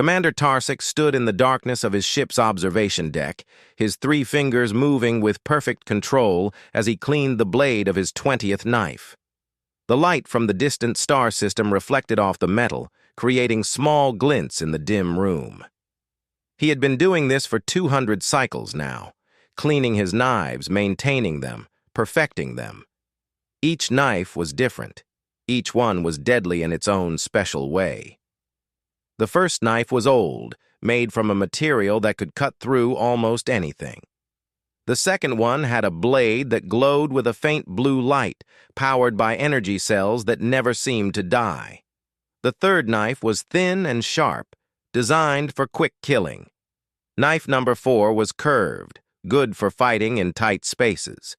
Commander Tarsik stood in the darkness of his ship's observation deck, his 3 fingers moving with perfect control as he cleaned the blade of his 20th knife. The light from the distant star system reflected off the metal, creating small glints in the dim room. He had been doing this for 200 cycles now, cleaning his knives, maintaining them, perfecting them. Each knife was different. Each one was deadly in its own special way. The first knife was old, made from a material that could cut through almost anything. The second one had a blade that glowed with a faint blue light, powered by energy cells that never seemed to die. The third knife was thin and sharp, designed for quick killing. Knife number 4 was curved, good for fighting in tight spaces.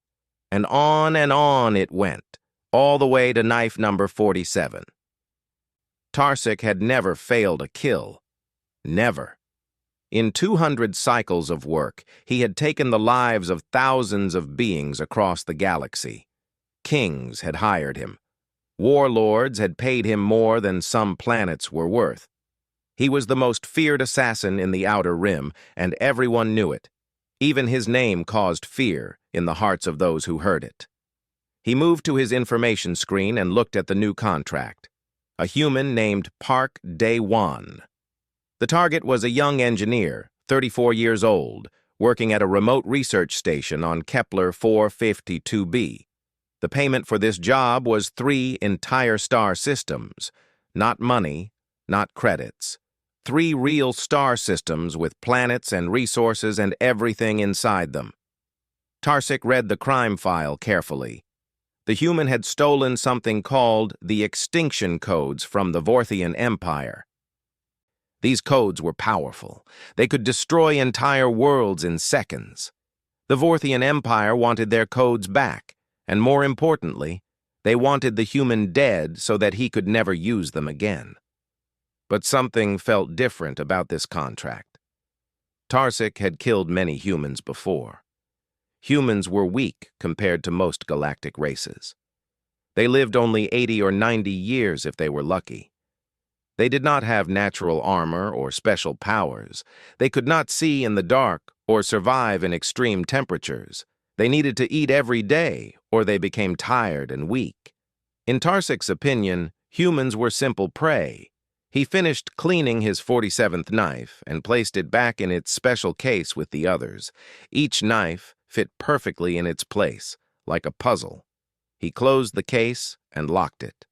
And on it went, all the way to knife number 47. Tarsik had never failed a kill. Never. In 200 cycles of work, he had taken the lives of thousands of beings across the galaxy. Kings had hired him. Warlords had paid him more than some planets were worth. He was the most feared assassin in the Outer Rim, and everyone knew it. Even his name caused fear in the hearts of those who heard it. He moved to his information screen and looked at the new contract. A human named Park Day-Wan. The target was a young engineer, 34 years old, working at a remote research station on Kepler 452b. The payment for this job was 3 entire star systems. Not money, not credits. 3 real star systems with planets and resources and everything inside them. Tarsik read the crime file carefully. The human had stolen something called the extinction codes from the Vorthian Empire. These codes were powerful. They could destroy entire worlds in seconds. The Vorthian Empire wanted their codes back, and more importantly, they wanted the human dead so that he could never use them again. But something felt different about this contract. Tarsik had killed many humans before. Humans were weak compared to most galactic races. They lived only 80 or 90 years if they were lucky. They did not have natural armor or special powers. They could not see in the dark or survive in extreme temperatures. They needed to eat every day, or they became tired and weak. In Tarsik's opinion, humans were simple prey. He finished cleaning his 47th knife and placed it back in its special case with the others. Each knife fit perfectly in its place, like a puzzle. He closed the case and locked it.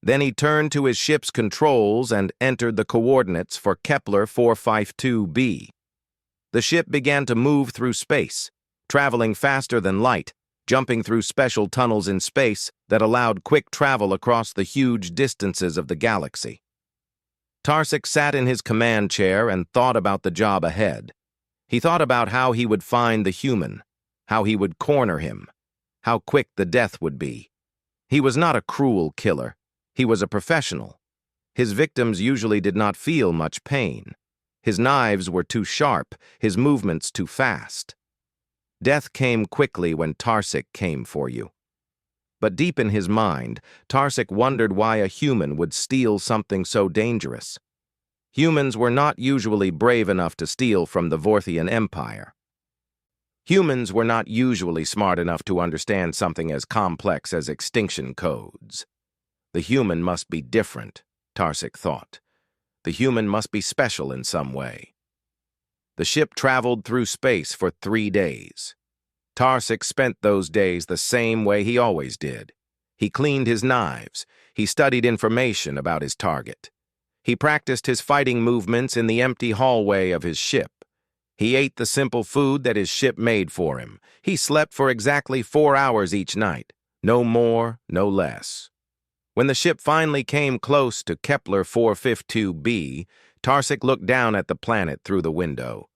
Then he turned to his ship's controls and entered the coordinates for Kepler 452b. The ship began to move through space, traveling faster than light, jumping through special tunnels in space that allowed quick travel across the huge distances of the galaxy. Tarsik sat in his command chair and thought about the job ahead. He thought about how he would find the human, how he would corner him, how quick the death would be. He was not a cruel killer. He was a professional. His victims usually did not feel much pain. His knives were too sharp, his movements too fast. Death came quickly when Tarsik came for you. But deep in his mind, Tarsik wondered why a human would steal something so dangerous. Humans were not usually brave enough to steal from the Vorthian Empire. Humans were not usually smart enough to understand something as complex as extinction codes. The human must be different, Tarsik thought. The human must be special in some way. The ship traveled through space for 3 days. Tarsik spent those days the same way he always did. He cleaned his knives. He studied information about his target. He practiced his fighting movements in the empty hallway of his ship. He ate the simple food that his ship made for him. He slept for exactly 4 hours each night. No more, no less. When the ship finally came close to Kepler 452b, Tarsik looked down at the planet through the window.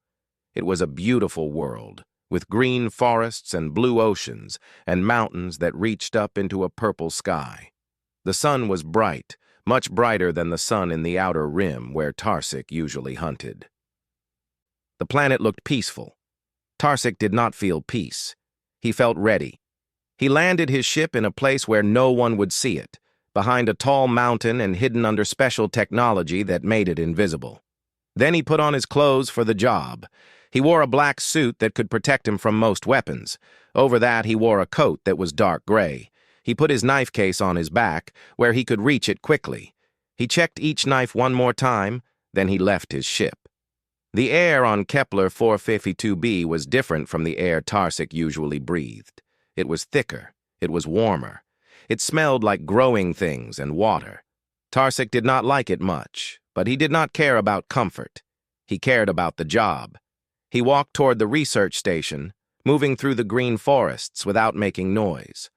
It was a beautiful world, with green forests and blue oceans, and mountains that reached up into a purple sky. The sun was bright, much brighter than the sun in the Outer Rim where Tarsik usually hunted. The planet looked peaceful. Tarsik did not feel peace. He felt ready. He landed his ship in a place where no one would see it, behind a tall mountain and hidden under special technology that made it invisible. Then he put on his clothes for the job. He wore a black suit that could protect him from most weapons. Over that, he wore a coat that was dark gray. He put his knife case on his back, where he could reach it quickly. He checked each knife one more time, then he left his ship. The air on Kepler 452b was different from the air Tarsik usually breathed. It was thicker. It was warmer. It smelled like growing things and water. Tarsik did not like it much, but he did not care about comfort. He cared about the job. He walked toward the research station, moving through the green forests without making noise.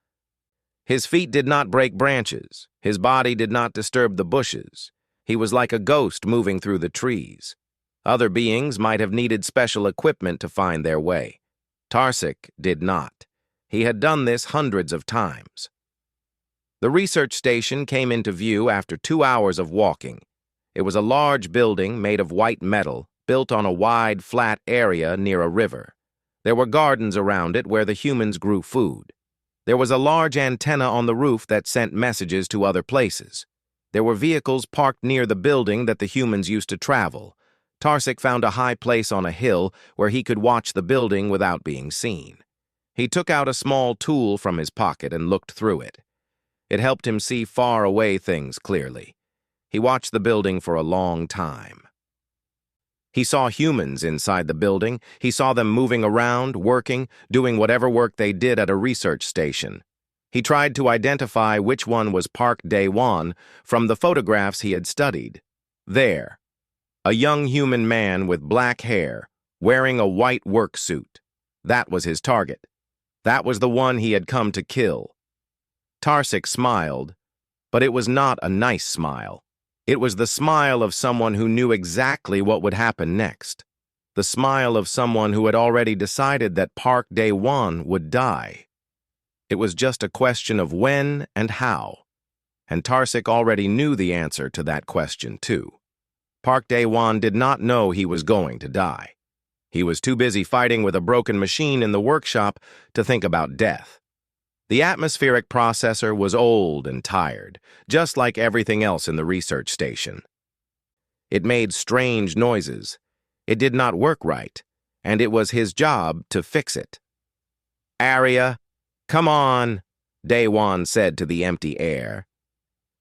His feet did not break branches. His body did not disturb the bushes. He was like a ghost moving through the trees. Other beings might have needed special equipment to find their way. Tarsik did not. He had done this hundreds of times. The research station came into view after 2 hours of walking. It was a large building made of white metal, built on a wide, flat area near a river. There were gardens around it where the humans grew food. There was a large antenna on the roof that sent messages to other places. There were vehicles parked near the building that the humans used to travel. Tarsik found a high place on a hill where he could watch the building without being seen. He took out a small tool from his pocket and looked through it. It helped him see far away things clearly. He watched the building for a long time. He saw humans inside the building. He saw them moving around, working, doing whatever work they did at a research station. He tried to identify which one was Park Dae-won from the photographs he had studied. There, a young human man with black hair, wearing a white work suit. That was his target. That was the one he had come to kill. Tarsik smiled, but it was not a nice smile. It was the smile of someone who knew exactly what would happen next. The smile of someone who had already decided that Park Dae-won would die. It was just a question of when and how. And Tarsik already knew the answer to that question, too. Park Dae-won did not know he was going to die. He was too busy fighting with a broken machine in the workshop to think about death. The atmospheric processor was old and tired, just like everything else in the research station. It made strange noises. It did not work right, and it was his job to fix it. "Aria, come on," Dae-won said to the empty air.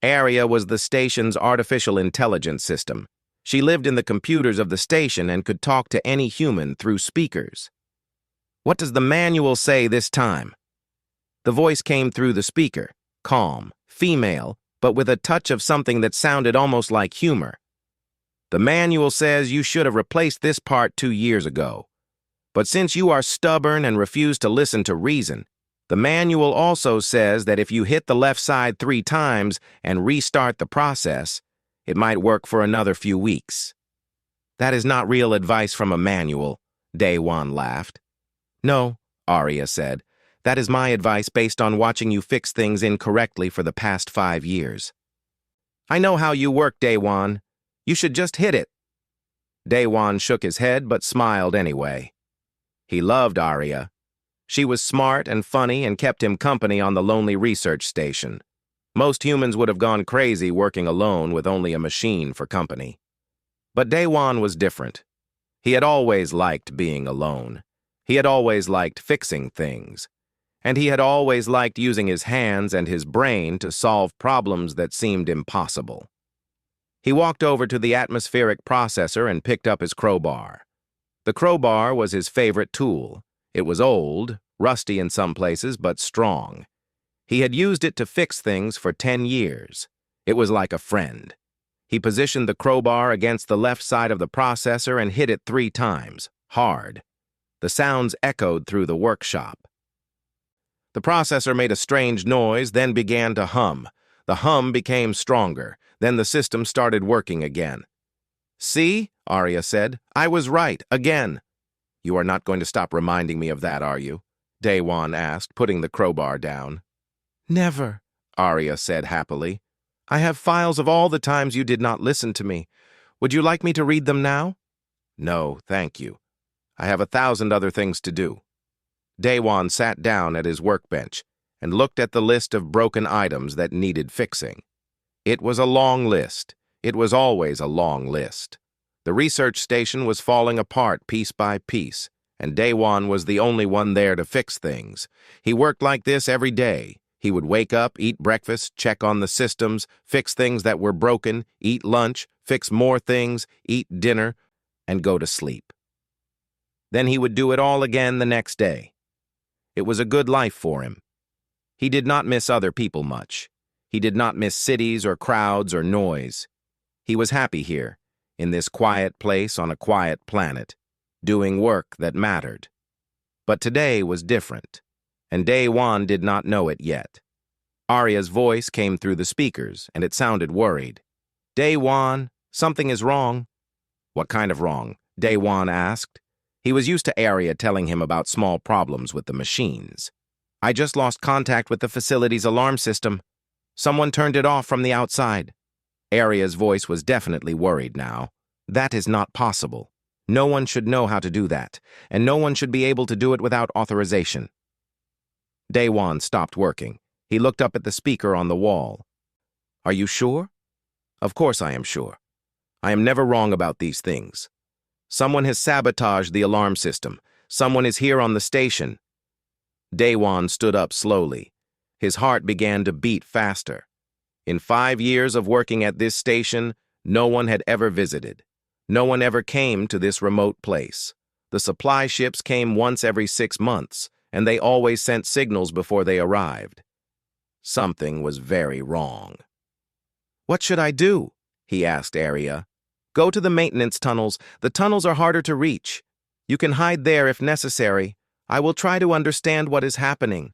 Aria was the station's artificial intelligence system. She lived in the computers of the station and could talk to any human through speakers. "What does the manual say this time?" The voice came through the speaker, calm, female, but with a touch of something that sounded almost like humor. "The manual says you should have replaced this part 2 years ago. But since you are stubborn and refuse to listen to reason, the manual also says that if you hit the left side 3 times and restart the process, it might work for another few weeks." "That is not real advice from a manual," Dae-won laughed. "No," Aria said. "That is my advice based on watching you fix things incorrectly for the past 5 years. "I know how you work, Dae-won. You should just hit it." Dae-won shook his head but smiled anyway. He loved Aria. She was smart and funny and kept him company on the lonely research station. Most humans would have gone crazy working alone with only a machine for company. But Dae-won was different. He had always liked being alone. He had always liked fixing things. And he had always liked using his hands and his brain to solve problems that seemed impossible. He walked over to the atmospheric processor and picked up his crowbar. The crowbar was his favorite tool. It was old, rusty in some places, but strong. He had used it to fix things for 10 years. It was like a friend. He positioned the crowbar against the left side of the processor and hit it 3 times, hard. The sounds echoed through the workshop. The processor made a strange noise, then began to hum. The hum became stronger. Then the system started working again. "See?" Aria said. "I was right, again." "You are not going to stop reminding me of that, are you?" Dae-won asked, putting the crowbar down. "Never," Aria said happily. "I have files of all the times you did not listen to me. Would you like me to read them now?" "No, thank you. I have 1,000 other things to do." Dae-won sat down at his workbench and looked at the list of broken items that needed fixing. It was a long list. It was always a long list. The research station was falling apart piece by piece, and Daywan was the only one there to fix things. He worked like this every day. He would wake up, eat breakfast, check on the systems, fix things that were broken, eat lunch, fix more things, eat dinner, and go to sleep. Then he would do it all again the next day. It was a good life for him. He did not miss other people much. He did not miss cities or crowds or noise. He was happy here, in this quiet place on a quiet planet, doing work that mattered. But today was different, and Daywan did not know it yet. Arya's voice came through the speakers, and it sounded worried. "Daywan, something is wrong." "What kind of wrong?" Daywan asked. He was used to Arya telling him about small problems with the machines. "I just lost contact with the facility's alarm system. Someone turned it off from the outside." Arya's voice was definitely worried now. "That is not possible. No one should know how to do that, and no one should be able to do it without authorization." Daywan stopped working. He looked up at the speaker on the wall. "Are you sure?" "Of course I am sure. I am never wrong about these things. Someone has sabotaged the alarm system. Someone is here on the station." Daywan stood up slowly. His heart began to beat faster. In 5 years of working at this station, no one had ever visited. No one ever came to this remote place. The supply ships came once every 6 months, and they always sent signals before they arrived. Something was very wrong. "What should I do?" he asked Arya. "Go to the maintenance tunnels. The tunnels are harder to reach. You can hide there if necessary. I will try to understand what is happening."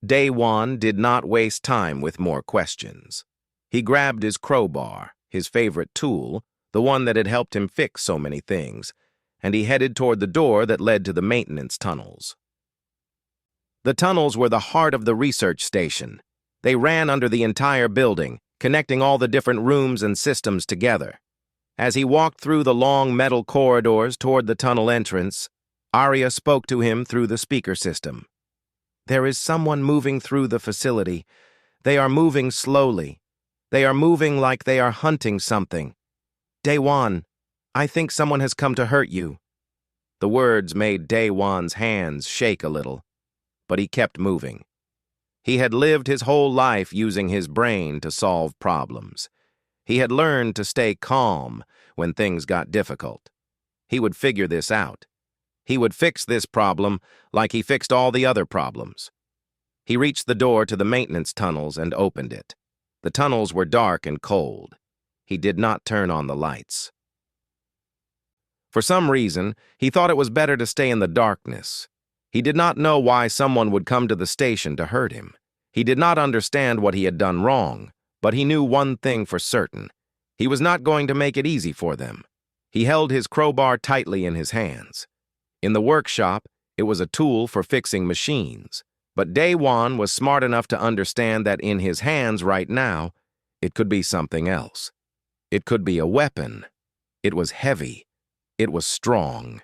Daywan did not waste time with more questions. He grabbed his crowbar, his favorite tool, the one that had helped him fix so many things, and he headed toward the door that led to the maintenance tunnels. The tunnels were the heart of the research station. They ran under the entire building, connecting all the different rooms and systems together. As he walked through the long metal corridors toward the tunnel entrance, Arya spoke to him through the speaker system. "There is someone moving through the facility. They are moving slowly. They are moving like they are hunting something. Daywan, I think someone has come to hurt you." The words made Daywan's hands shake a little, but he kept moving. He had lived his whole life using his brain to solve problems. He had learned to stay calm when things got difficult. He would figure this out. He would fix this problem like he fixed all the other problems. He reached the door to the maintenance tunnels and opened it. The tunnels were dark and cold. He did not turn on the lights. For some reason, he thought it was better to stay in the darkness. He did not know why someone would come to the station to hurt him. He did not understand what he had done wrong, but he knew one thing for certain. He was not going to make it easy for them. He held his crowbar tightly in his hands. In the workshop, it was a tool for fixing machines, but Daywan was smart enough to understand that in his hands right now, it could be something else. It could be a weapon. It was heavy. It was strong.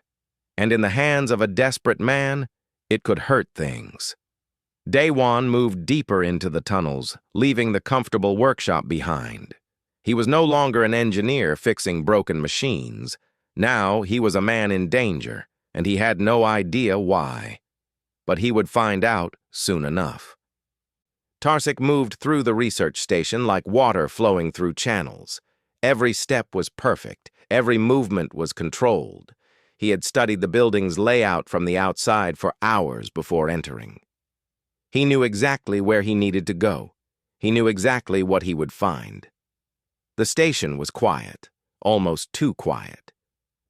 And in the hands of a desperate man, it could hurt things. Daywan moved deeper into the tunnels, leaving the comfortable workshop behind. He was no longer an engineer fixing broken machines. Now he was a man in danger, and he had no idea why. But he would find out soon enough. Tarsik moved through the research station like water flowing through channels. Every step was perfect. Every movement was controlled. He had studied the building's layout from the outside for hours before entering. He knew exactly where he needed to go. He knew exactly what he would find. The station was quiet, almost too quiet.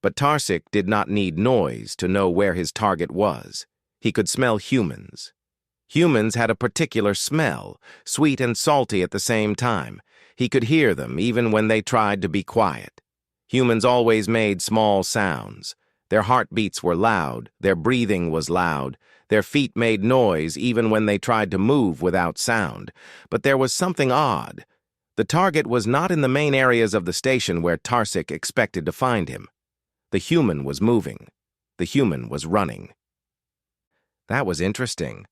But Tarsik did not need noise to know where his target was. He could smell humans. Humans had a particular smell, sweet and salty at the same time. He could hear them even when they tried to be quiet. Humans always made small sounds. Their heartbeats were loud, their breathing was loud, their feet made noise even when they tried to move without sound. But there was something odd. The target was not in the main areas of the station where Tarsik expected to find him. The human was moving. The human was running. That was interesting.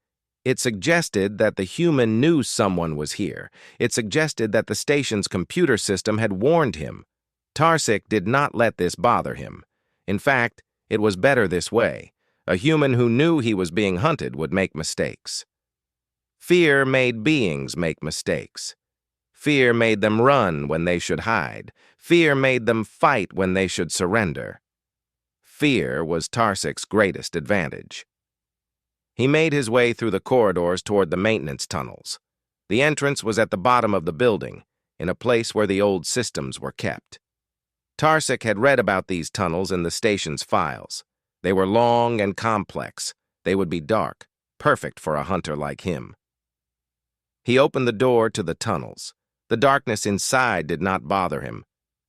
It suggested that the human knew someone was here. It suggested that the station's computer system had warned him. Tarsik did not let this bother him. In fact, it was better this way. A human who knew he was being hunted would make mistakes. Fear made beings make mistakes. Fear made them run when they should hide. Fear made them fight when they should surrender. Fear was Tarsik's greatest advantage. He made his way through the corridors toward the maintenance tunnels. The entrance was at the bottom of the building, in a place where the old systems were kept. Tarsik had read about these tunnels in the station's files. They were long and complex. They would be dark, perfect for a hunter like him. He opened the door to the tunnels. The darkness inside did not bother him.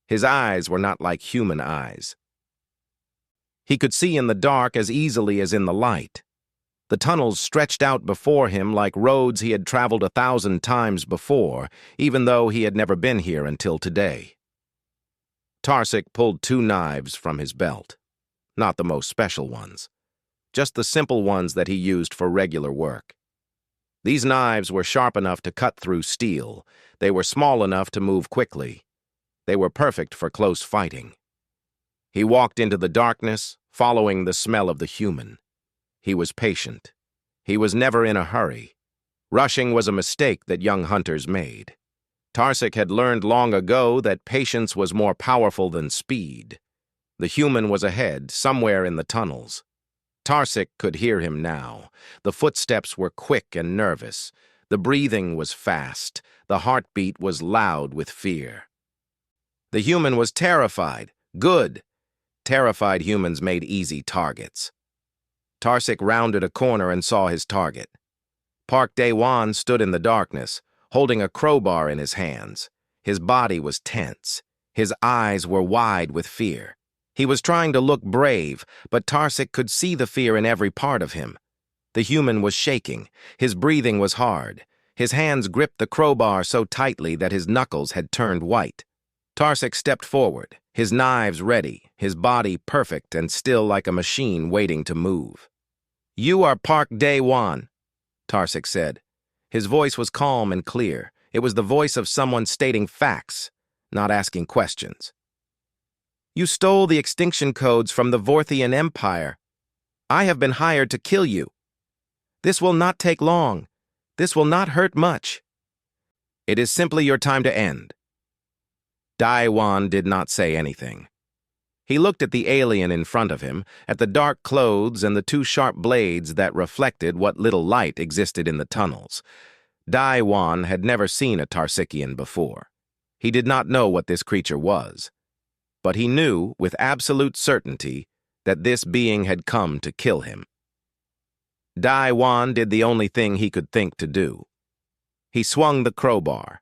His eyes were not like human eyes. He could see in the dark as easily as in the light. The tunnels stretched out before him like roads he had traveled 1,000 times before, even though he had never been here until today. Tarsik pulled 2 knives from his belt. Not the most special ones. Just the simple ones that he used for regular work. These knives were sharp enough to cut through steel. They were small enough to move quickly. They were perfect for close fighting. He walked into the darkness, following the smell of the human. He was patient. He was never in a hurry. Rushing was a mistake that young hunters made. Tarsik had learned long ago that patience was more powerful than speed. The human was ahead, somewhere in the tunnels. Tarsik could hear him now. The footsteps were quick and nervous. The breathing was fast. The heartbeat was loud with fear. The human was terrified. Good. Terrified humans made easy targets. Tarsik rounded a corner and saw his target. Park Dae-won stood in the darkness, holding a crowbar in his hands. His body was tense. His eyes were wide with fear. He was trying to look brave, but Tarsik could see the fear in every part of him. The human was shaking. His breathing was hard. His hands gripped the crowbar so tightly that his knuckles had turned white. Tarsik stepped forward, his knives ready, his body perfect and still like a machine waiting to move. "You are Park Dae-won," Tarsik said. His voice was calm and clear. It was the voice of someone stating facts, not asking questions. "You stole the extinction codes from the Vorthian Empire. I have been hired to kill you. This will not take long. This will not hurt much. It is simply your time to end." Dae-won did not say anything. He looked at the alien in front of him, at the dark clothes and the 2 sharp blades that reflected what little light existed in the tunnels. Dae-won had never seen a Tarsikian before. He did not know what this creature was. But he knew, with absolute certainty, that this being had come to kill him. Dae-won did the only thing he could think to do. He swung the crowbar.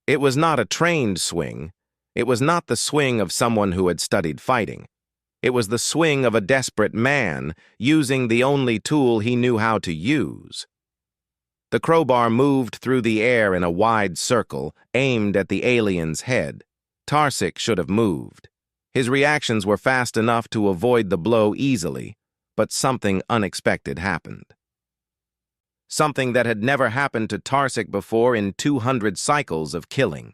It was not a trained swing. It was not the swing of someone who had studied fighting. It was the swing of a desperate man, using the only tool he knew how to use. The crowbar moved through the air in a wide circle, aimed at the alien's head. Tarsik should have moved. His reactions were fast enough to avoid the blow easily, but something unexpected happened. Something that had never happened to Tarsik before in 200 cycles of killing.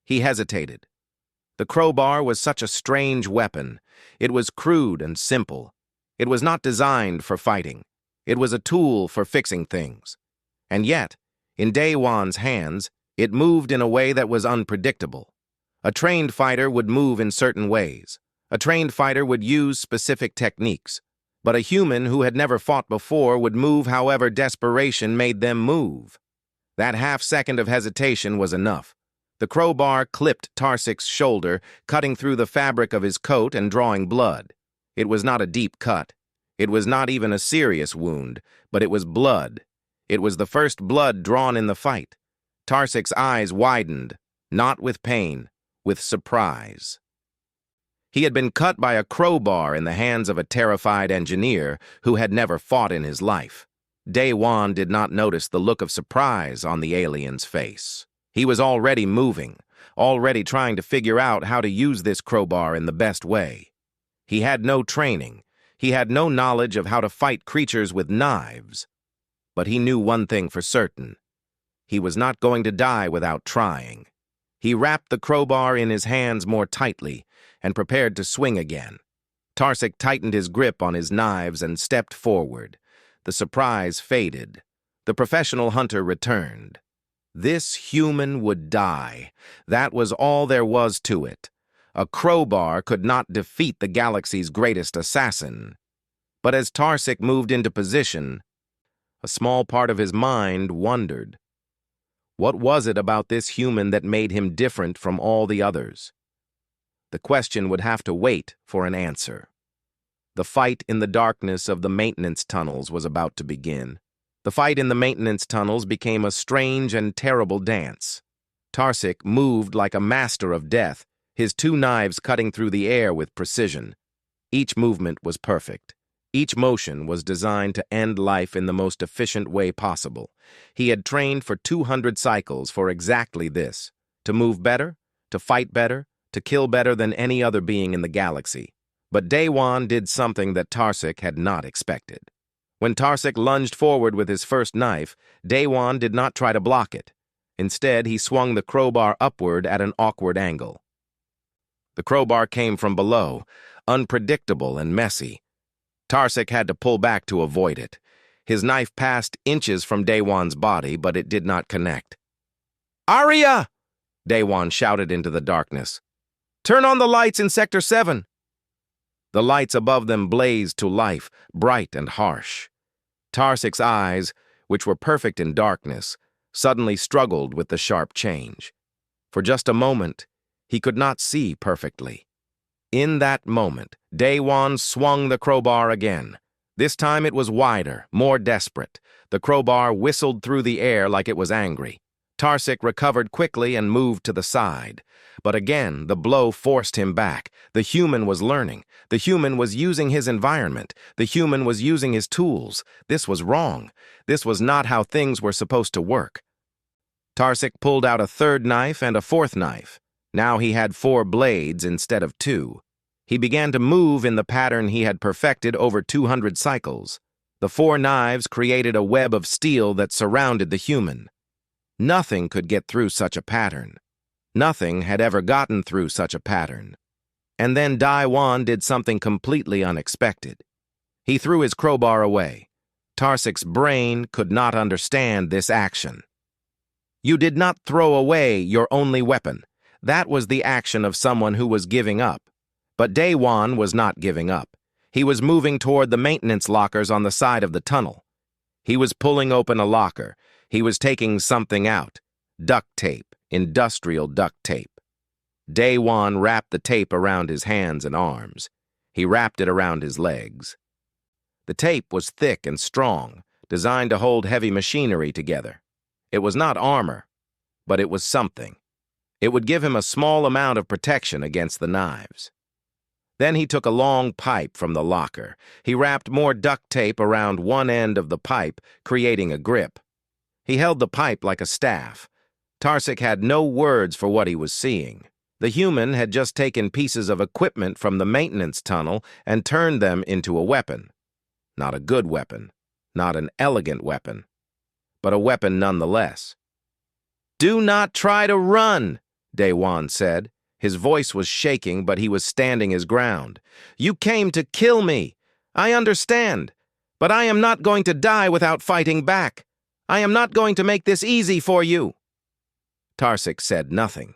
He hesitated. The crowbar was such a strange weapon. It was crude and simple. It was not designed for fighting. It was a tool for fixing things. And yet, in Dae-won's hands, it moved in a way that was unpredictable. A trained fighter would move in certain ways. A trained fighter would use specific techniques. But a human who had never fought before would move however desperation made them move. That half-second of hesitation was enough. The crowbar clipped Tarsik's shoulder, cutting through the fabric of his coat and drawing blood. It was not a deep cut. It was not even a serious wound, but it was blood. It was the first blood drawn in the fight. Tarsik's eyes widened, not with pain, with surprise. He had been cut by a crowbar in the hands of a terrified engineer who had never fought in his life. Dae-won did not notice the look of surprise on the alien's face. He was already moving, already trying to figure out how to use this crowbar in the best way. He had no training. He had no knowledge of how to fight creatures with knives. but he knew one thing for certain. He was not going to die without trying. He wrapped the crowbar in his hands more tightly and prepared to swing again. Tarsik tightened his grip on his knives and stepped forward. The surprise faded. The professional hunter returned. This human would die. That was all there was to it. A crowbar could not defeat the galaxy's greatest assassin. But as Tarsik moved into position, a small part of his mind wondered. What was it about this human that made him different from all the others? The question would have to wait for an answer. The fight in the darkness of the maintenance tunnels was about to begin. The fight in the maintenance tunnels became a strange and terrible dance. Tarsik moved like a master of death, his two knives cutting through the air with precision. Each movement was perfect. Each motion was designed to end life in the most efficient way possible. He had trained for 200 cycles for exactly this: to move better, to fight better, to kill better than any other being in the galaxy. But Daywan did something that Tarsik had not expected. When Tarsik lunged forward with his first knife, Daywan did not try to block it. Instead, he swung the crowbar upward at an awkward angle. The crowbar came from below, unpredictable and messy. Tarsik had to pull back to avoid it. His knife passed inches from Daywan's body, but it did not connect. "Arya!" Daywan shouted into the darkness. "Turn on the lights in Sector 7. The lights above them blazed to life, bright and harsh. Tarsik's eyes, which were perfect in darkness, suddenly struggled with the sharp change. For just a moment, he could not see perfectly. In that moment, Daywan swung the crowbar again. This time it was wider, more desperate. The crowbar whistled through the air like it was angry. Tarsik recovered quickly and moved to the side. But again, the blow forced him back. The human was learning. The human was using his environment. The human was using his tools. This was wrong. This was not how things were supposed to work. Tarsik pulled out a third knife and a fourth knife. Now he had 4 blades instead of 2. He began to move in the pattern he had perfected over 200 cycles. The 4 knives created a web of steel that surrounded the human. Nothing could get through such a pattern. Nothing had ever gotten through such a pattern. And then Daywan did something completely unexpected. He threw his crowbar away. Tarsik's brain could not understand this action. You did not throw away your only weapon. That was the action of someone who was giving up. But Daywan was not giving up. He was moving toward the maintenance lockers on the side of the tunnel. He was pulling open a locker. He was taking something out. Duct tape, industrial duct tape. Daywan wrapped the tape around his hands and arms. He wrapped it around his legs. The tape was thick and strong, designed to hold heavy machinery together. It was not armor, but it was something. It would give him a small amount of protection against the knives. Then he took a long pipe from the locker. He wrapped more duct tape around one end of the pipe, creating a grip. He held the pipe like a staff. Tarsik had no words for what he was seeing. The human had just taken pieces of equipment from the maintenance tunnel and turned them into a weapon. Not a good weapon, not an elegant weapon, but a weapon nonetheless. "Do not try to run," Daywan said. His voice was shaking, but he was standing his ground. "You came to kill me. I understand. But I am not going to die without fighting back. I am not going to make this easy for you." Tarsik said nothing.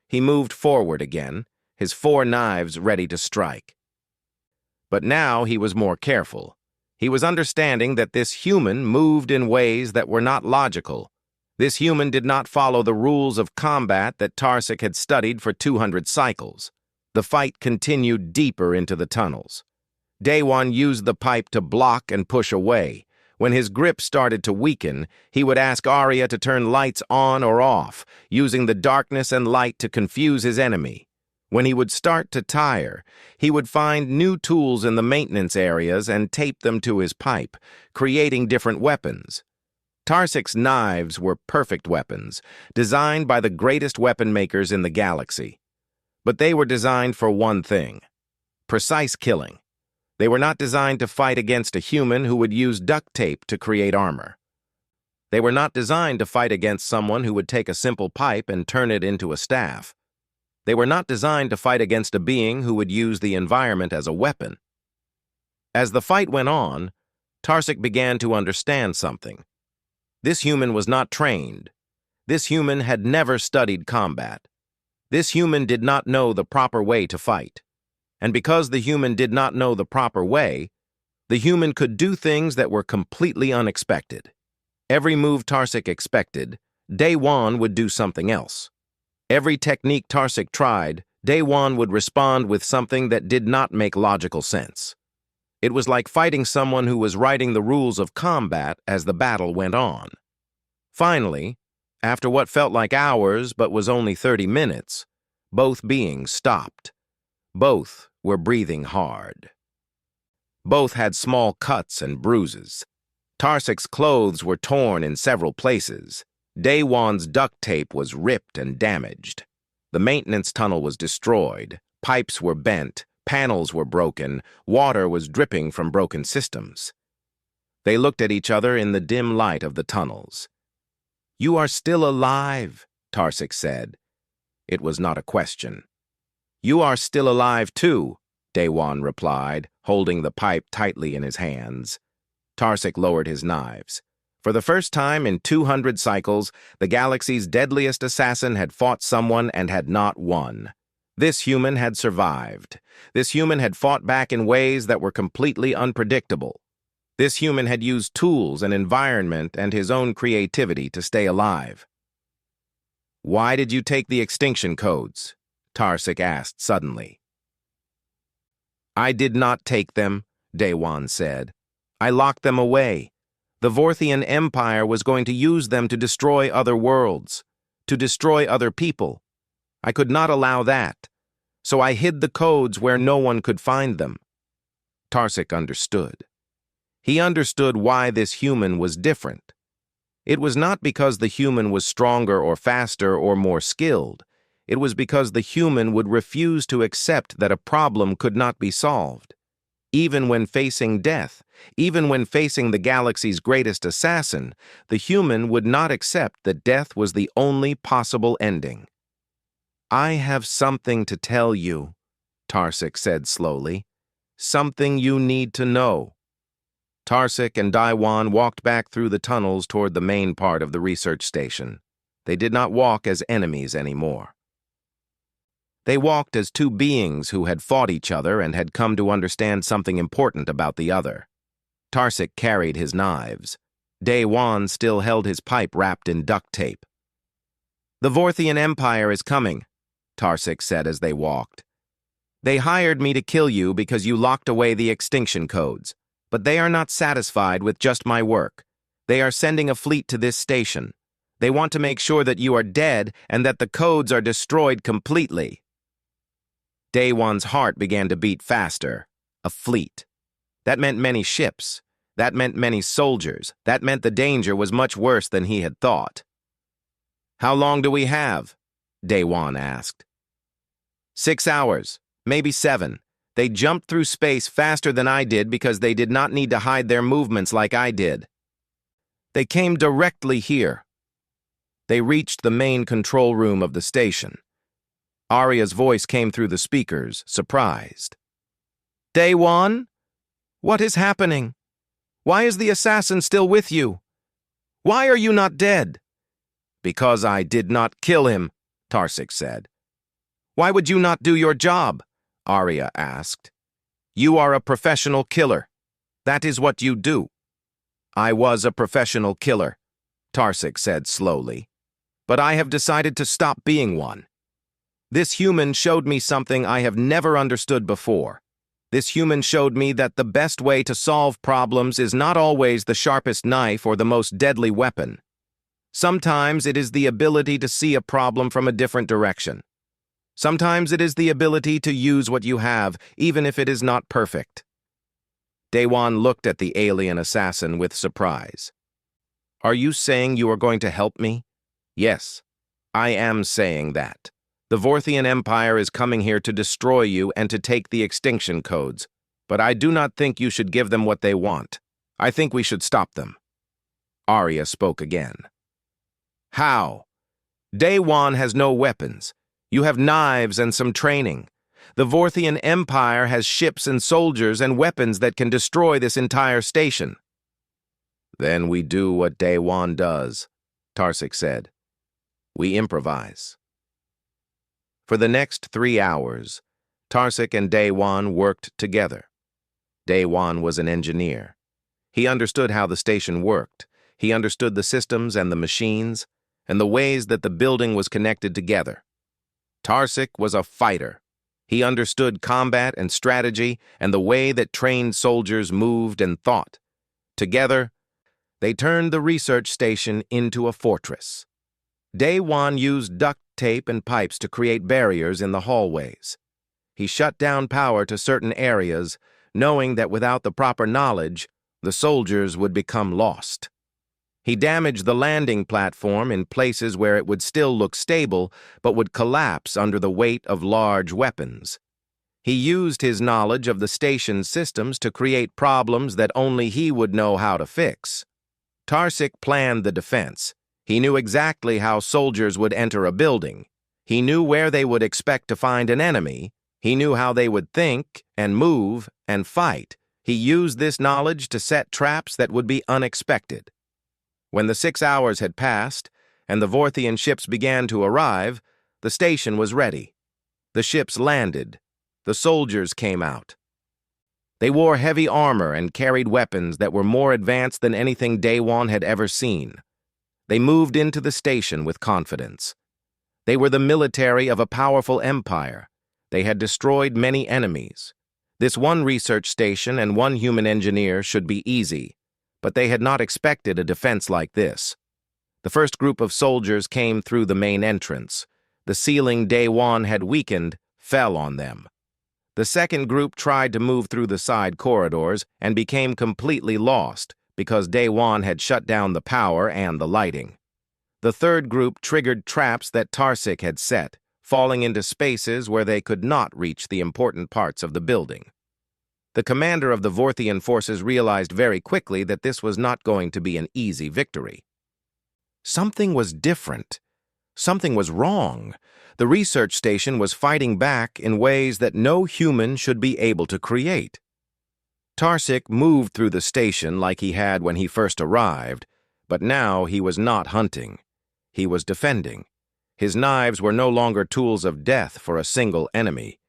He moved forward again, his 4 knives ready to strike. But now he was more careful. He was understanding that this human moved in ways that were not logical. This human did not follow the rules of combat that Tarsik had studied for 200 cycles. The fight continued deeper into the tunnels. Daywan used the pipe to block and push away. When his grip started to weaken, he would ask Arya to turn lights on or off, using the darkness and light to confuse his enemy. When he would start to tire, he would find new tools in the maintenance areas and tape them to his pipe, creating different weapons. Tarsik's knives were perfect weapons, designed by the greatest weapon makers in the galaxy. But they were designed for one thing: precise killing. They were not designed to fight against a human who would use duct tape to create armor. They were not designed to fight against someone who would take a simple pipe and turn it into a staff. They were not designed to fight against a being who would use the environment as a weapon. As the fight went on, Tarsik began to understand something. This human was not trained. This human had never studied combat. This human did not know the proper way to fight. And because the human did not know the proper way, the human could do things that were completely unexpected. Every move Tarsik expected, Day-Wan would do something else. Every technique Tarsik tried, Day-Wan would respond with something that did not make logical sense. It was like fighting someone who was writing the rules of combat as the battle went on. Finally, after what felt like hours but was only 30 minutes, both beings stopped. Both were breathing hard. Both had small cuts and bruises. Tarsik's clothes were torn in several places. Day-Wan's duct tape was ripped and damaged. The maintenance tunnel was destroyed. Pipes were bent. Panels were broken. Water was dripping from broken systems. They looked at each other in the dim light of the tunnels. "You are still alive," Tarsik said. It was not a question. "You are still alive too," Day-Wan replied, holding the pipe tightly in his hands. Tarsik lowered his knives. For the first time in 200 cycles, the galaxy's deadliest assassin had fought someone and had not won. This human had survived. This human had fought back in ways that were completely unpredictable. This human had used tools and environment and his own creativity to stay alive. "Why did you take the extinction codes?" Tarsik asked suddenly. "I did not take them," Day-Wan said. "I locked them away. The Vorthian Empire was going to use them to destroy other worlds, to destroy other people. I could not allow that, so I hid the codes where no one could find them." Tarsik understood. He understood why this human was different. It was not because the human was stronger or faster or more skilled. It was because the human would refuse to accept that a problem could not be solved. Even when facing death, even when facing the galaxy's greatest assassin, the human would not accept that death was the only possible ending. "I have something to tell you," Tarsik said slowly. "Something you need to know." Tarsik and Day-Wan walked back through the tunnels toward the main part of the research station. They did not walk as enemies anymore. They walked as two beings who had fought each other and had come to understand something important about the other. Tarsik carried his knives. Day-Wan still held his pipe wrapped in duct tape. "The Vorthian Empire is coming," Tarsik said as they walked. "They hired me to kill you because you locked away the extinction codes. But they are not satisfied with just my work. They are sending a fleet to this station. They want to make sure that you are dead and that the codes are destroyed completely." Day-Wan's heart began to beat faster. A fleet. That meant many ships. That meant many soldiers. That meant the danger was much worse than he had thought. "How long do we have?" Day-Wan asked. 6 hours, maybe 7. They jumped through space faster than I did because they did not need to hide their movements like I did. They came directly here. They reached the main control room of the station. Arya's voice came through the speakers, surprised. "Day-Wan? What is happening? Why is the assassin still with you? Why are you not dead?" "Because I did not kill him," Tarsik said. "Why would you not do your job?" Arya asked. "You are a professional killer. That is what you do." "I was a professional killer," Tarsik said slowly. "But I have decided to stop being one. This human showed me something I have never understood before. This human showed me that the best way to solve problems is not always the sharpest knife or the most deadly weapon. Sometimes it is the ability to see a problem from a different direction. Sometimes it is the ability to use what you have, even if it is not perfect." Day-Wan looked at the alien assassin with surprise. "Are you saying you are going to help me?" "Yes, I am saying that. The Vorthian Empire is coming here to destroy you and to take the extinction codes, but I do not think you should give them what they want. I think we should stop them." Arya spoke again. How? Day One has no weapons. You have knives and some training. The Vorthian Empire has ships and soldiers and weapons that can destroy this entire station. Then we do what Day One does, Tarsik said. We improvise. For the next 3 hours, Tarsik and Day One worked together. Day One was an engineer. He understood how the station worked. He understood the systems and the machines, and the ways that the building was connected together. Tarsik was a fighter. He understood combat and strategy and the way that trained soldiers moved and thought. Together, they turned the research station into a fortress. Day One used duct tape and pipes to create barriers in the hallways. He shut down power to certain areas, knowing that without the proper knowledge, the soldiers would become lost. He damaged the landing platform in places where it would still look stable, but would collapse under the weight of large weapons. He used his knowledge of the station's systems to create problems that only he would know how to fix. Tarsik planned the defense. He knew exactly how soldiers would enter a building. He knew where they would expect to find an enemy. He knew how they would think and move and fight. He used this knowledge to set traps that would be unexpected. When the 6 hours had passed and the Vorthian ships began to arrive, the station was ready. The ships landed. The soldiers came out. They wore heavy armor and carried weapons that were more advanced than anything Day One had ever seen. They moved into the station with confidence. They were the military of a powerful empire. They had destroyed many enemies. This one research station and one human engineer should be easy, but they had not expected a defense like this. The first group of soldiers came through the main entrance. The ceiling Day One had weakened fell on them. The second group tried to move through the side corridors and became completely lost because Day One had shut down the power and the lighting. The third group triggered traps that Tarsik had set, falling into spaces where they could not reach the important parts of the building. The commander of the Vorthian forces realized very quickly that this was not going to be an easy victory. Something was different. Something was wrong. The research station was fighting back in ways that no human should be able to create. Tarsik moved through the station like he had when he first arrived, but now he was not hunting. He was defending. His knives were no longer tools of death for a single enemy.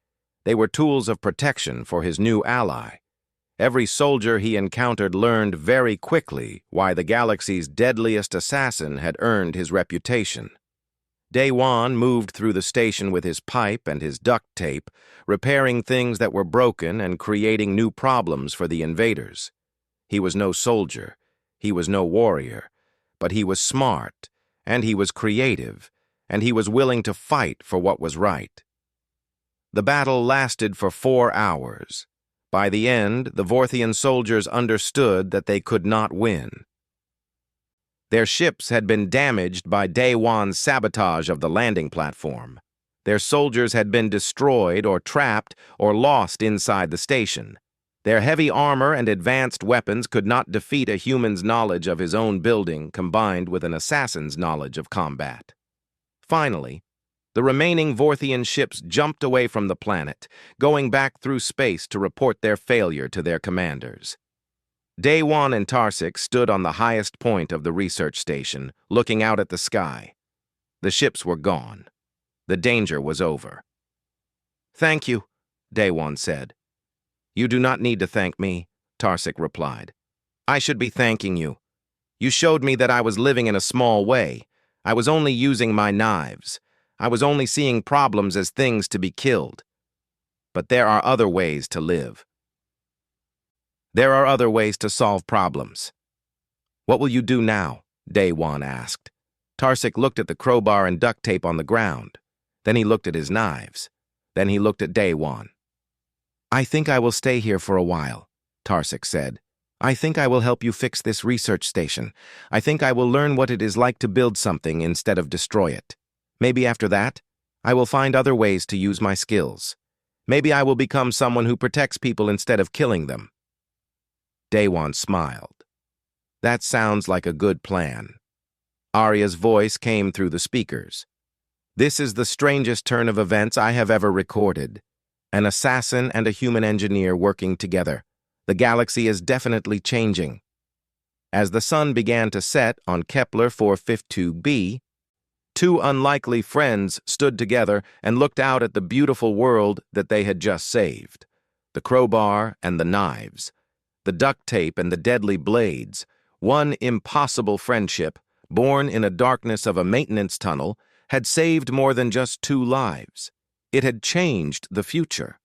They were tools of protection for his new ally. Every soldier he encountered learned very quickly why the galaxy's deadliest assassin had earned his reputation. Day One moved through the station with his pipe and his duct tape, repairing things that were broken and creating new problems for the invaders. He was no soldier, he was no warrior, but he was smart, and he was creative, and he was willing to fight for what was right. The battle lasted for 4 hours. By the end, the Vorthian soldiers understood that they could not win. Their ships had been damaged by Day One's sabotage of the landing platform. Their soldiers had been destroyed or trapped or lost inside the station. Their heavy armor and advanced weapons could not defeat a human's knowledge of his own building combined with an assassin's knowledge of combat. Finally, the remaining Vorthian ships jumped away from the planet, going back through space to report their failure to their commanders. Day One and Tarsik stood on the highest point of the research station, looking out at the sky. The ships were gone. The danger was over. "Thank you," Day One said. "You do not need to thank me," Tarsik replied. "I should be thanking you. You showed me that I was living in a small way. I was only using my knives. I was only seeing problems as things to be killed. But there are other ways to live. There are other ways to solve problems." "What will you do now?" Day One asked. Tarsik looked at the crowbar and duct tape on the ground. Then he looked at his knives. Then he looked at Day One. "I think I will stay here for a while," Tarsik said. "I think I will help you fix this research station. I think I will learn what it is like to build something instead of destroy it. Maybe after that, I will find other ways to use my skills. Maybe I will become someone who protects people instead of killing them." Day One smiled. That sounds like a good plan. Arya's voice came through the speakers. This is the strangest turn of events I have ever recorded. An assassin and a human engineer working together. The galaxy is definitely changing. As the sun began to set on Kepler 452b, two unlikely friends stood together and looked out at the beautiful world that they had just saved. The crowbar and the knives, the duct tape and the deadly blades, one impossible friendship, born in a darkness of a maintenance tunnel, had saved more than just two lives. It had changed the future.